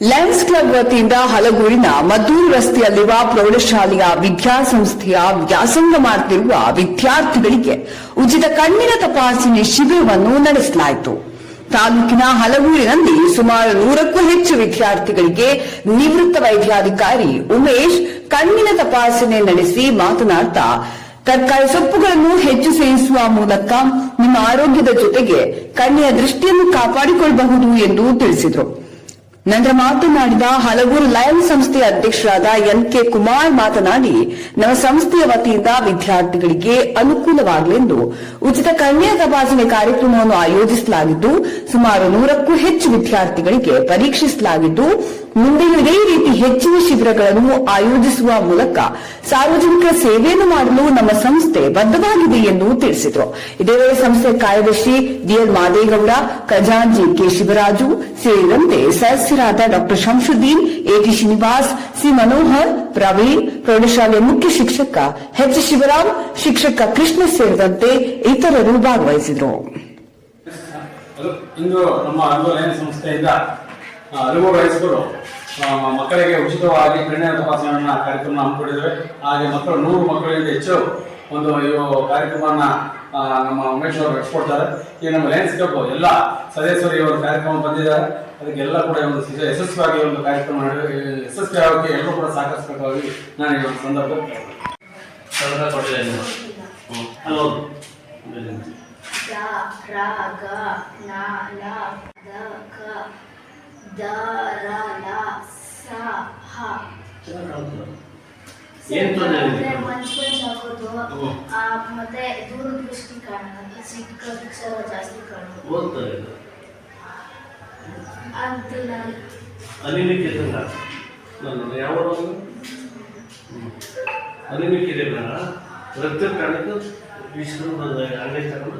Lions club ವತಿಯಿಂದ ಹಲಗೂರಿನ ಮದ್ದೂರು ರಸ್ತೆಯಲ್ಲಿರುವ ಪ್ರೌಢಶಾಲೆಯ ವಿದ್ಯಾಸಂಸ್ಥೆಯ ವ್ಯಾಸಂಗ ಮಾಡುತ್ತಿರುವ ವಿದ್ಯಾರ್ಥಿಗಳಿಗೆ ಉಚಿತ ಕಣ್ಣಿನ ತಪಾಸಣೆ ಶಿಬಿರವನ್ನು ನಡೆಸಲಾಯಿತು. ತಾಲೂಕಿನ ಹಲಗೂರಿನಲ್ಲಿ ಸುಮಾರು 100ಕ್ಕೂ ಹೆಚ್ಚು ವಿದ್ಯಾರ್ಥಿಗಳಿಗೆ ನಿವೃತ್ತ ವೈದ್ಯಾಧಿಕಾರಿ ಉಮೇಶ್ ಕಣ್ಣಿನ ತಪಾಸಣೆ ನಡೆಸಿ ಮಾತನಾಡುತ್ತಾ, ತರಕಾರಿ ಸೊಪ್ಪುಗಳನ್ನು ಹೆಚ್ಚು ಸೇವಿಸುವ ಮೂಲಕ ನಿಮ್ಮ ಆರೋಗ್ಯದ ಜೊತೆಗೆ ಕಣ್ಣಿನ ದೃಷ್ಟಿಯನ್ನು ಕಾಪಾಡಿಕೊಳ್ಳಬಹುದು ಎಂದು ತಿಳಿಸಿದರು. ನಂತರ ಮಾತನಾಡಿದ ಹಲಗೂರು ಲಯನ್ಸ್ ಸಂಸ್ಥೆಯ ಅಧ್ಯಕ್ಷರಾದ ಎನ್.ಕೆ. ಕುಮಾರ್ ಮಾತನಾಡಿ, ನಮ್ಮ ಸಂಸ್ಥೆಯ ವತಿಯಿಂದ ವಿದ್ಯಾರ್ಥಿಗಳಿಗೆ ಅನುಕೂಲವಾಗಲೆಂದು ಉಚಿತ ಕಣ್ಣಿನ ತಪಾಸಣೆ ಕಾರ್ಯಕ್ರಮವನ್ನು ಆಯೋಜಿಸಲಾಗಿದ್ದು, ಸುಮಾರು 100ಕ್ಕೂ ಹೆಚ್ಚು ವಿದ್ಯಾರ್ಥಿಗಳಿಗೆ ಪರೀಕ್ಷಿಸಲಾಗಿದ್ದು, ಮುಂದೆಯೂ ಇದೇ ರೀತಿ ಹೆಚ್ಚಿನ ಶಿಬಿರಗಳನ್ನು ಆಯೋಜಿಸುವ ಮೂಲಕ ಸಾರ್ವಜನಿಕರ ಸೇವೆಯನ್ನು ಮಾಡಲು ನಮ್ಮ ಸಂಸ್ಥೆ ಬದ್ಧವಾಗಿದೆ ಎಂದು ತಿಳಿಸಿದರು. ಇದೇ ವೇಳೆ ಸಂಸ್ಥೆಯ ಕಾರ್ಯದರ್ಶಿ ಡಿಎಲ್ ಮಾದೇಗೌಡ, ಖಜಾಂಚಿ ಕೆ. ಶಿವರಾಜು ಸೇರಿದಂತೆ ಸದಸ್ಯರಾದ ಡಾ ಶಂಶುದ್ದೀನ್, ಎಟಿ ಶ್ರೀನಿವಾಸ್, ಸಿ ಮನೋಹರ್, ಪ್ರವೀಣ್, ಪ್ರೌಢಶಾಲೆಯ ಮುಖ್ಯ ಶಿಕ್ಷಕ ಎಚ್ ಶಿವರಾಮ್, ಶಿಕ್ಷಕ ಕೃಷ್ಣ ಸೇರಿದಂತೆ ಇತರರು ಭಾಗವಹಿಸಿದರು. ಇಂದು ನಮ್ಮ ಸಂಸ್ಥೆಯಿಂದ ಹಲವಾರು ಹೈಸ್ಕೂಲು ಮಕ್ಕಳಿಗೆ ಉಚಿತವಾಗಿ ಕಣ್ಣಿನ ತಪಾಸಣೆಯ ಕಾರ್ಯಕ್ರಮ ಹಮ್ಮಿಕೊಂಡಿದ್ದೇವೆ. ಹಾಗೆ ಮಕ್ಕಳು 100 ಮಕ್ಕಳಿಂದ ಹೆಚ್ಚು ಒಂದು ಕಾರ್ಯಕ್ರಮವನ್ನು ನಮ್ಮ ಉಮೇಶ್ ಅವರು ನಡೆಸ್ಕೊಡ್ತಾರೆ. ಈ ನಮ್ಮ ಲಯನ್ಸ್ ಕ್ಲಬ್ ಎಲ್ಲ ಸದಸ್ಯರು ಈ ಒಂದು ಕಾರ್ಯಕ್ರಮ ಬಂದಿದ್ದಾರೆ. ಅದಕ್ಕೆಲ್ಲ ಕೂಡ ಒಂದು ಯಶಸ್ವಿಯಾಗಿ ಒಂದು ಕಾರ್ಯಕ್ರಮ ಯಶಸ್ವಿಯಾಗಿ ಎಲ್ಲರೂ ಕೂಡ ಸಹಕರಿಸಬೇಕಾಗಿ ನಾನು ಈ ಒಂದು ಸಂದರ್ಭದಲ್ಲಿ ಮತ್ತೆ ದೂರದೃಷ್ಟಿ ಕಾಣೋದು, ಚಿಕ್ಕ ಅಕ್ಷರ ಜಾಸ್ತಿ ಕಾಣೋದು, ಅನಿಮಿಕ್ ಇದೆ ರಕ್ತ ಕಾಣಕ್ಕೆ ವಿಷ್ಣು ಅಂಗಡಿ ತಗೊಂಡು